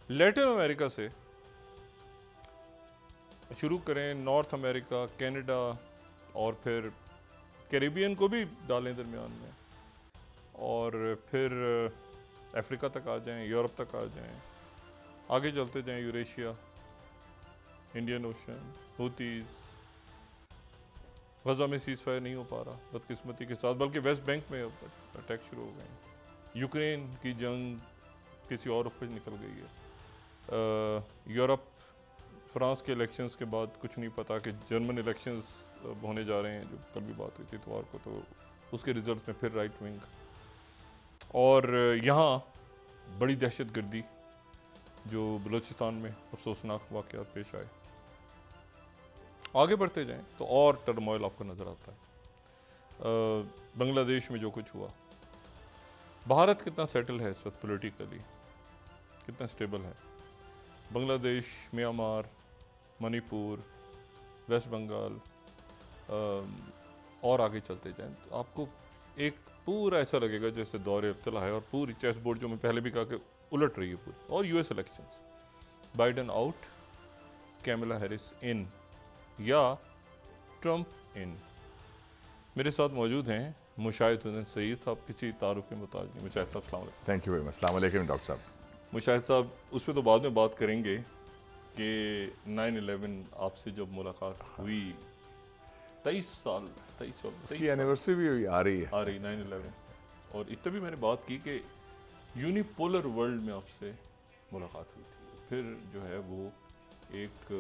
لیٹن امریکہ سے شروع کریں، نارتھ امریکہ، کینیڈا، اور پھر کیریبین کو بھی ڈالیں درمیان میں، اور پھر افریقہ تک آ جائیں، یورپ تک آ جائیں، آگے چلتے جائیں یوریشیا، انڈین اوشن، ہوتیز، غزہ میں سیز فائر نہیں ہو پا رہا بدقسمتی کے ساتھ، بلکہ ویسٹ بینک میں اٹیک شروع ہو گئے ہیں، یوکرین کی جنگ کسی اور رخ پہ نکل گئی ہے، یورپ فرانس کے الیکشنز کے بعد کچھ نہیں پتا کہ جرمن الیکشنز ہونے جا رہے ہیں، جو کل بھی بات ہوئی تھی اتوار کو، تو اس کے ریزلٹس میں پھر رائٹ ونگ، اور یہاں بڑی دہشت گردی جو بلوچستان میں افسوسناک واقعات پیش آئے۔ آگے بڑھتے جائیں تو اور ٹرموائل آپ کو نظر آتا ہے، بنگلہ دیش میں جو کچھ ہوا، بھارت کتنا سیٹل ہے اس وقت پولیٹیکلی، کتنا سٹیبل ہے، بنگلہ دیش، میانمار، منی پور، ویسٹ بنگال، اور آگے چلتے جائیں تو آپ کو ایک پورا ایسا لگے گا جیسے دور ابتلا ہے، اور پوری چیس بورڈ جو میں پہلے بھی کہا کہ الٹ رہی ہے پوری، اور U S elections, Biden out, Kamala Harris in, یا ٹرمپ ان۔ میرے ساتھ موجود ہیں مشاہد حسین سعید صاحب، کسی تعارف کے محتاج نہیں۔ مشاہد صاحب السلام علیکم۔ تھینک یو ویری مچ، السلام علیکم ڈاکٹر صاحب۔ مشاہد صاحب اس پہ تو بعد میں بات کریں گے کہ 9/11 آپ سے جب ملاقات ہوئی، 23 سال اس کی اینیورسری بھی آ رہی ہے، 9/11، اور اتنا بھی میں نے بات کی کہ یونیپولر ورلڈ میں آپ سے ملاقات ہوئی تھی، پھر جو ہے وہ ایک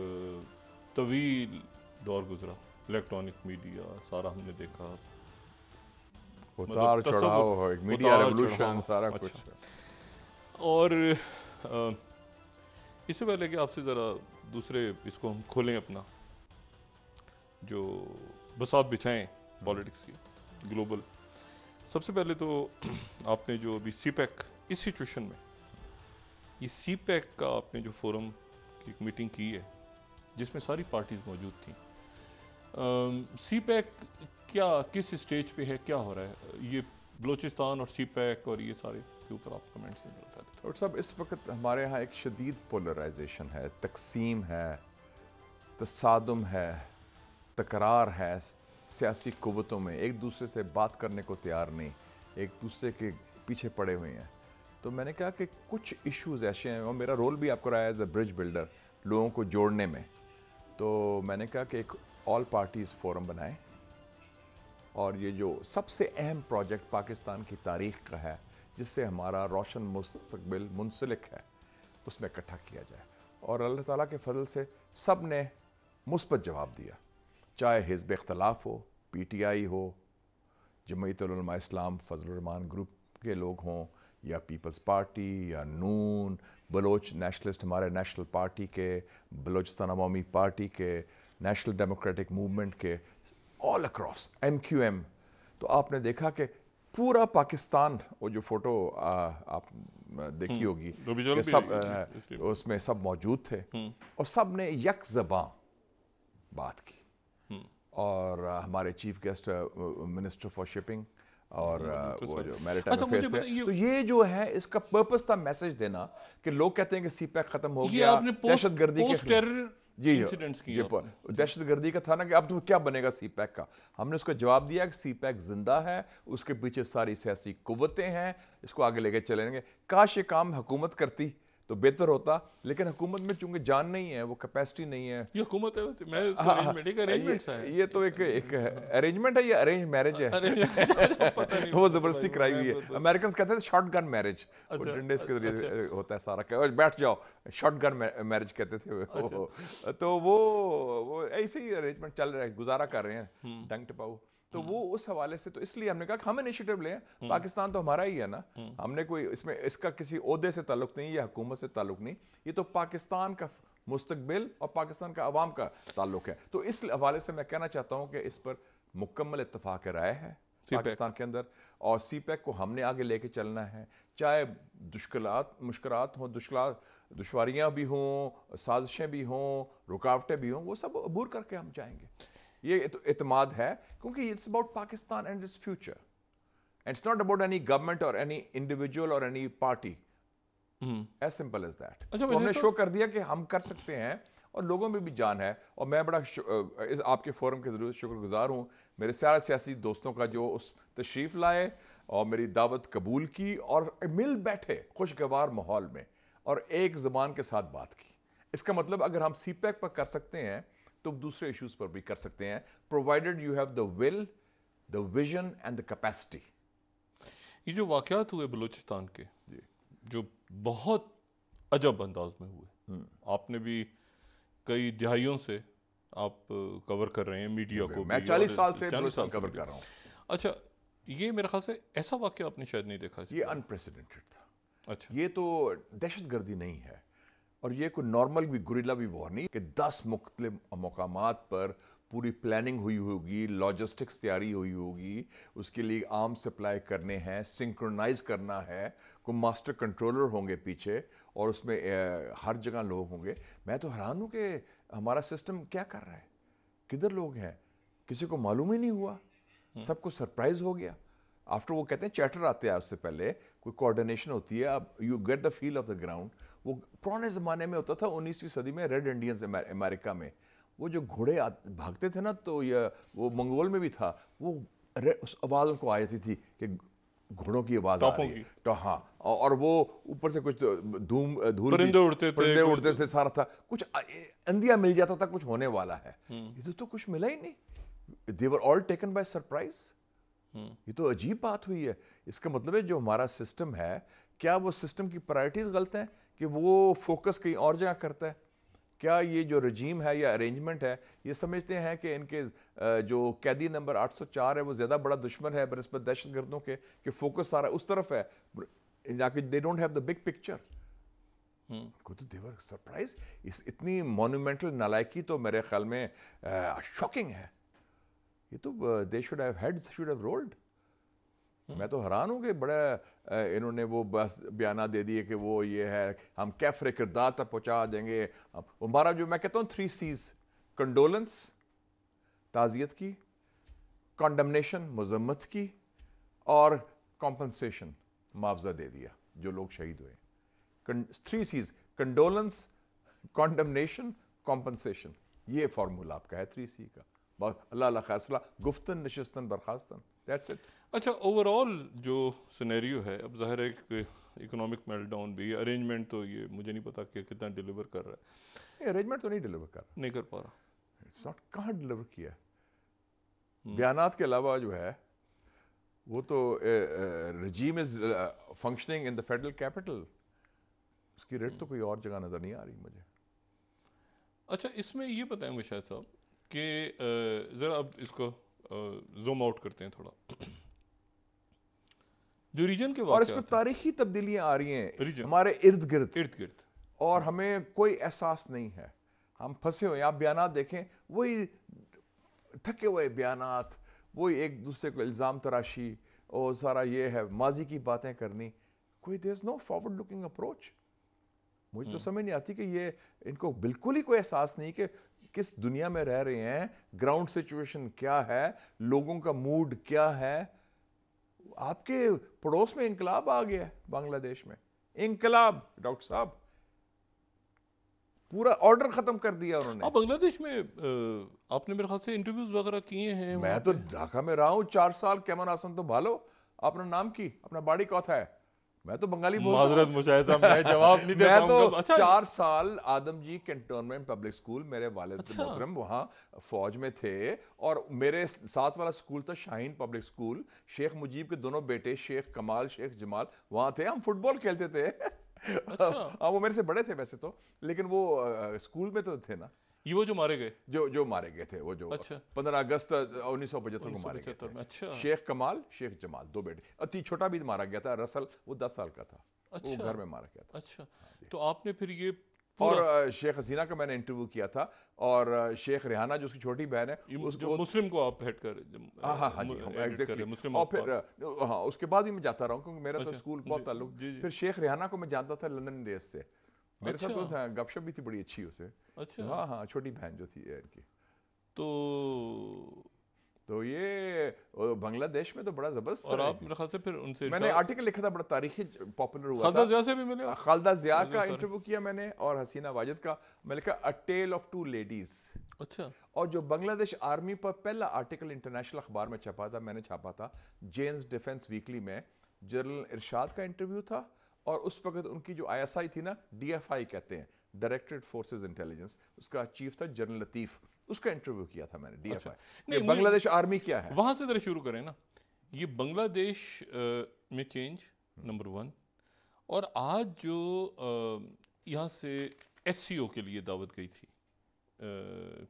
طویل دور گزرا، الیکٹرانک میڈیا سارا ہم نے دیکھا، اتار چڑھاؤ، میڈیا ریولوشن، سارا کچھ۔ اور اس سے پہلے کہ آپ سے ذرا دوسرے اس کو ہم کھولیں اپنا جو بساط بچھائیں پالیٹکس کی گلوبل، سب سے پہلے تو آپ نے جو ابھی سی پیک اس سچویشن میں، یہ سی پیک کا آپ نے جو فورم کی ایک میٹنگ کی ہے جس میں ساری پارٹیز موجود تھیں، سی پیک کیا کس اسٹیج پہ ہے، کیا ہو رہا ہے، یہ بلوچستان اور سی پیک اور یہ سارے کے اوپر آپ کمنٹس نہیں بتاتے؟ ڈاکٹر صاحب اس وقت ہمارے ہاں ایک شدید پولرائزیشن ہے، تقسیم ہے، تصادم ہے، تکرار ہے، سیاسی قوتوں میں ایک دوسرے سے بات کرنے کو تیار نہیں، ایک دوسرے کے پیچھے پڑے ہوئے ہیں۔ تو میں نے کہا کہ کچھ ایشوز ایسے ہیں، اور میرا رول بھی آپ کو رہا ہے ایز اے برج بلڈر، لوگوں کو جوڑنے میں، تو میں نے کہا کہ ایک آل پارٹیز فورم بنائیں، اور یہ جو سب سے اہم پروجیکٹ پاکستان کی تاریخ کا ہے، جس سے ہمارا روشن مستقبل منسلک ہے، اس میں اکٹھا کیا جائے، اور اللہ تعالیٰ کے فضل سے سب نے مثبت جواب دیا، چاہے حزب اختلاف ہو، پی ٹی آئی ہو، جمعیت العلماء اسلام فضل الرحمان گروپ کے لوگ ہوں، یا پیپلز پارٹی، یا نون، بلوچ نیشنلسٹ ہمارے نیشنل پارٹی کے، بلوچستان عوامی پارٹی کے، نیشنل ڈیموکریٹک موومنٹ کے، all across M Q M. تو آپ نے دیکھا کہ پورا پاکستان، وہ جو فوٹو آپ دیکھی ہوگی کہ سب اس میں سب موجود تھے، اور سب نے یک زباں بات کی، اور ہمارے chief guest minister for shipping اور وہ جو میریٹائم افیئرس تھے، تو یہ جو ہے اس کا پرپس تھا میسج دینا کہ لوگ کہتے ہیں کہ سی پیک ختم ہو گیا، دہشت گردی کے دہشت گردی کا تھا نا کہ اب تو کیا بنے گا سی پیک کا۔ ہم نے اس کو جواب دیا کہ سی پیک زندہ ہے، اس کے پیچھے ساری سیاسی قوتیں ہیں، اس کو آگے لے کے چلیں گے۔ کاش یہ کام حکومت کرتی تو بہتر ہوتا، لیکن حکومت میں چونکہ جان نہیں ہے، وہ کیپیسٹی نہیں ہے، یہ حکومت ہے، یہ تو ایک ارینجمنٹ ہے، یہ ارینج میرج ہے، وہ زبردستی کرائی ہوئی ہے۔ امریکنز کہتے ہیں شارٹ گن میرج، وہ ڈنڈے کے ذریعے ہوتا ہے سارا، کہ بیٹھ جاؤ، شارٹ گن میرج کہتے تھے، تو وہ ایسے ہی ارینجمنٹ چل رہا ہے، گزارا کر رہے ہیں ڈنگ ٹپاؤ۔ تو وہ اس حوالے سے، تو اس لیے ہم نے کہا کہ ہم انیشیٹو لیں، پاکستان تو ہمارا ہی ہے نا، ہم نے کوئی اس میں اس کا کسی عہدے سے تعلق نہیں یا حکومت سے تعلق نہیں، یہ تو پاکستان کا مستقبل اور پاکستان کا عوام کا تعلق ہے۔ تو اس حوالے سے میں کہنا چاہتا ہوں کہ اس پر مکمل اتفاق رائے ہے پاکستان کے اندر، اور سی پیک کو ہم نے آگے لے کے چلنا ہے، چاہے مشکلات ہوں، دشواریاں بھی ہوں، سازشیں بھی ہوں، رکاوٹیں بھی ہوں، وہ سب عبور کر کے ہم جائیں گے۔ یہ اعتماد ہے، کیونکہ it's about Pakistan and its future, and it's not about any government اور اینی انڈیویجول اور any party, as simple as that. اچھا تو ہم نے شو کر دیا کہ ہم کر سکتے ہیں اور لوگوں میں بھی جان ہے. اور میں بڑا آپ کے فورم کے ضرور شکر گزار ہوں میرے سارے سیاسی دوستوں کا جو اس تشریف لائے اور میری دعوت قبول کی اور مل بیٹھے خوشگوار ماحول میں اور ایک زبان کے ساتھ بات کی. اس کا مطلب اگر ہم سی پیک پر کر سکتے ہیں تو دوسرے ایشوز پر بھی کر سکتے ہیں, provided you have the will, the vision and the capacity. یہ جو واقعات ہوئے بلوچستان کے جو بہت عجب انداز میں ہوئے, آپ نے بھی کئی دہائیوں سے آپ کور کر رہے ہیں میڈیا کو. میں 40 سال سے بلوچستان کور کر رہا ہوں. اچھا, یہ میرے خیال سے ایسا واقعہ آپ نے شاید نہیں دیکھا. یہ انپریسیڈنٹڈ تھا. اچھا, یہ تو دہشت گردی نہیں ہے اور یہ کوئی نارمل بھی گوریلا بھی وار نہیں کہ 10 مختلف مقامات پر پوری پلاننگ ہوئی ہوگی, لاجسٹکس تیاری ہوئی ہوگی, اس کے لیے عام سپلائی کرنے ہیں, سنکرونائز کرنا ہے, کوئی ماسٹر کنٹرولر ہوں گے پیچھے اور اس میں ہر جگہ لوگ ہوں گے. میں تو حیران ہوں کہ ہمارا سسٹم کیا کر رہا ہے, کدھر لوگ ہیں, کسی کو معلوم ہی نہیں ہوا, سب کو سرپرائز ہو گیا. آفٹر وہ کہتے ہیں چیٹر آتے ہیں اس سے پہلے کوئی کوآرڈینیشن ہوتی ہے, اب you get the feel of the ground. وہ پرانے زمانے میں ہوتا تھا 19ویں صدی میں ریڈ انڈینز امریکہ میں, وہ جو گھوڑے بھاگتے تھے نا, تو یہ وہ منگول میں بھی تھا, وہ اس آواز ان کو آ جاتی تھی کہ گھوڑوں کی آواز آ رہی ہے. ہاں, اور وہ اوپر سے کچھ دھول پرندے اڑتے تھے, سارا تھا کچھ اندیا مل جاتا تھا کچھ ہونے والا ہے. یہ تو کچھ ملا ہی نہیں. they were all taken by surprise. یہ تو عجیب بات ہوئی ہے. اس کا مطلب ہے جو ہمارا سسٹم ہے, کیا وہ سسٹم کی پرائرٹیز غلط ہیں کہ وہ فوکس کہیں اور جگہ کرتا ہے؟ کیا یہ جو رجیم ہے یا ارینجمنٹ ہے, یہ سمجھتے ہیں کہ ان کے جو قیدی نمبر 804 ہے وہ زیادہ بڑا دشمن ہے بنسبت دہشت گردوں کے, کہ فوکس سارا اس طرف ہے, they don't have the big picture. they were surprised. اتنی مونومنٹل نالائکی تو میرے خیال میں شاکنگ ہے. یہ تو they should have heads should have rolled. میں تو حیران ہوں کہ بڑا انہوں نے وہ بس بیانات دے دیے کہ وہ یہ ہے ہم کیفر کردار تک پہنچا دیں گے. ہمارا جو میں کہتا ہوں 3 C's, کنڈولنس تعزیت کی, کانڈمنیشن مذمت کی, اور کمپنسیشن معاوضہ دے دیا جو لوگ شہید ہوئے. 3 C's, کنڈولنس, کانڈمنیشن, کمپنسیشن. یہ فارمولا آپ کا ہے 3C کا. اللہ اللہ خیصلہ, گفتن نشستن برخاستن, دیٹس اٹ. اچھا, اوور آل جو سینیریو ہے, اب ظاہر ہے کہ اکنامک میلٹ ڈاؤن بھی, ارینجمنٹ تو یہ مجھے نہیں پتا کہ کتنا ڈیلیور کر رہا ہے. ارینجمنٹ تو نہیں ڈیلیور نہیں کر پا رہا. اٹس ناٹ, کہاں ڈیلیور کیا ہے؟ بیانات کے علاوہ جو ہے وہ تو regime is functioning in the federal capital, اس کی ریٹ تو کوئی اور جگہ نظر نہیں آ رہی مجھے. اچھا, اس میں یہ بتائیں گے شاید صاحب کہ ذرا اب اس کو زوم آؤٹ کرتے ہیں تھوڑا, جو ریجن کے اور اس میں تاریخی تبدیلیاں آ رہی ہیں ہمارے ارد گرد, اور ہمیں کوئی احساس نہیں ہے, ہم پھنسے ہوئے ہیں. آپ بیانات دیکھیں, وہی تھکے ہوئے بیانات, وہی ایک دوسرے کو الزام تراشی, اور سارا یہ ہے ماضی کی باتیں کرنی. کوئی there is no forward looking approach. مجھے تو سمجھ نہیں آتی کہ یہ ان کو بالکل ہی کوئی احساس نہیں کہ کس دنیا میں رہ رہے ہیں, گراؤنڈ سچویشن کیا ہے, لوگوں کا موڈ کیا ہے. آپ کے پڑوس میں انقلاب آ گیا ہے بنگلہ دیش میں, انقلاب ڈاکٹر صاحب, پورا آرڈر ختم کر دیا انہوں نے. بنگلہ دیش میں آپ نے میرے خیال سے انٹرویوز وغیرہ کیے ہیں. میں تو ڈھاکہ میں رہا ہوں 4 سال. کیمن آسن تو بھالو, اپنا نام کی, اپنا باڑی کوتھا ہے, میں تو بنگالی بولتا ہوں. معذرت مشاہدہ, میں جواب نہیں دے پاؤں گا. میں تو 4 سال آدم جی کنٹونمنٹ پبلک اسکول, میرے والد محترم وہاں فوج میں تھے, اور میرے ساتھ والا اسکول تھا شاہین پبلک اسکول, شیخ مجیب کے دونوں بیٹے شیخ کمال شیخ جمال وہاں تھے. ہم فٹ بال کھیلتے تھے. وہ میرے سے بڑے تھے ویسے تو, لیکن وہ اسکول میں تو تھے نا. یہ وہ جو مارے گئے, جو مارے گئے تھے, وہ جو 15 اگست 1975 کو مارے گئے تھے. شیخ کمال شیخ جمال, 2 بیٹے, اور چھوٹا بھی مارا گیا تھا رسل, وہ 10 سال کا تھا, وہ گھر میں مارا گیا تھا. اچھا, تو آپ نے پھر یہ, اور شیخ حسینہ کا میں نے انٹرویو کیا تھا, اور شیخ ریحانہ جو اس کی چھوٹی بہن ہے, مسلم کو آپ ہیڈ کر, ہاں جی ایگزیکٹلی, اور پھر ہاں اس کے بعد ہی میں جاتا رہا ہوں کیونکہ میرا تو اسکول بہت تعلق. پھر شیخ ریحانہ کو میں جانتا تھا لندن ڈیز سے, میرے ساتھ تو گپ شپ بھی تھی بڑی اچھی اسے. اچھا, ہاں چھوٹی بہن جو تھی ان کی. تو تو یہ بنگلہ دیش میں تو بڑا زبردست. اور آپ میرے خیال سے پھر ان سے میں نے آرٹیکل لکھا تھا بڑا تاریخی پاپولر ہوا خالدہ ضیاء سے بھی ملے. خالدہ ضیاء کا انٹرویو کیا میں نے اور حسینہ واجد کا. میں لکھا a tail of two ladies. اچھا. اور جو بنگلہ دیش آرمی پر پہلا آرٹیکل انٹرنیشنل اخبار میں چھپا تھا, میں نے چھاپا تھا جینز ڈیفنس ویکلی میں, جنرل ارشاد کا انٹرویو تھا. اور اس وقت ان کی جو آئی ایس آئی تھی نا, ڈی ایف آئی کہتے ہیں, ڈائریکٹریٹ فورسز انٹیلیجنس, اس کا چیف تھا جنرل لطیف, اس کا انٹرویو کیا تھا میں نے ڈی ایف آئی. بنگلہ دیش آرمی کیا ہے وہاں سے ذرا شروع کریں نا. یہ بنگلہ دیش میں چینج نمبر 1, اور آج جو یہاں سے ایس سی او کے لیے دعوت گئی تھی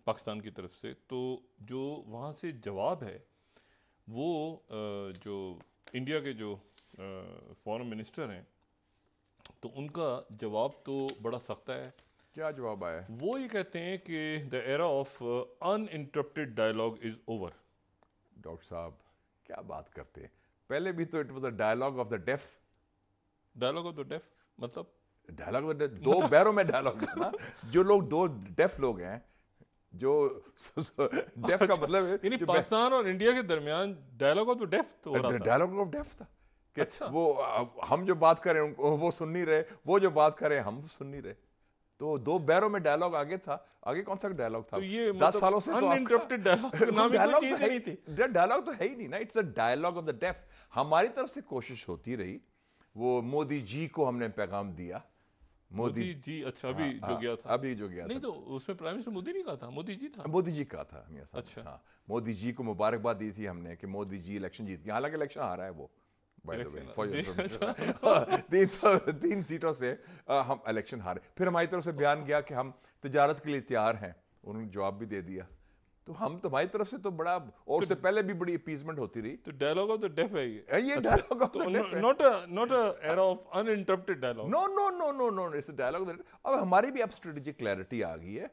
پاکستان کی طرف سے, تو جو وہاں سے جواب ہے وہ جو انڈیا کے جو فارن منسٹر ہیں, تو ان کا جواب تو بڑا سخت ہے. کیا جواب آیا؟ وہ یہ کہتے ہیں کہ the era of uninterrupted dialogue is over. Doctor صاحب کیا بات کرتے ہیں, پہلے بھی تو it was a dialogue of the deaf. Dialogue of the deaf مطلب ڈائلاگ آف دا ڈیف, دو بیروں میں ڈائلاگ ہے نا. جو لوگ دو ڈیف لوگ ہیں, جو ڈیف کا مطلب ہے یعنی پاکستان اور انڈیا کے درمیان ڈائلاگ آف دا ڈیف ہو رہا تھا. ڈائلاگ آف ڈیف تھا کہ وہ ہم جو بات کریں وہ سن نہیں رہے, وہ جو بات کریں ہم سن نہیں رہے. تو دو بیروں میں ڈائلاگ آگے تھا. آگے کون سا ڈائلاگ تھا؟ 10 سالوں سے ڈائلاگ تو ہے ہی نہیں نا. It's a dialogue of the deaf. ہماری طرف سے کوشش ہوتی رہی, وہ مودی جی کو ہم نے پیغام دیا. مودی جی, اچھا ابھی جو گیا تھا, ابھی جو گیا نہیں تو اس میں پرائم منسٹر مودی نہیں کہا تھا, مودی جی تھا. مودی جی کہا تھا. اچھا. ہاں, مودی جی کو مبارکباد دی تھی ہم نے کہ مودی جی الیکشن جیت گئے. حالانکہ الیکشن ہارا ہے وہ, 3 سیٹوں سے ہم الیکشن ہارے. پھر ہماری طرف سے بیان گیا کہ ہم تجارت کے لیے تیار ہیں, انہوں نے جواب بھی دے دیا. تو ہم تمہاری طرف سے تو بڑا, اور اس سے پہلے بھی بڑی اپیزمنٹ ہوتی رہی. تو ڈائلاگ آف دا ڈیف ہے یہ ڈائلاگ آف دا ڈیف ہے, not a era of uninterrupted dialogue. No no no no no, it's a dialogue. اب ہماری بھی اب اسٹریٹجک کلیئرٹی آ گئی ہے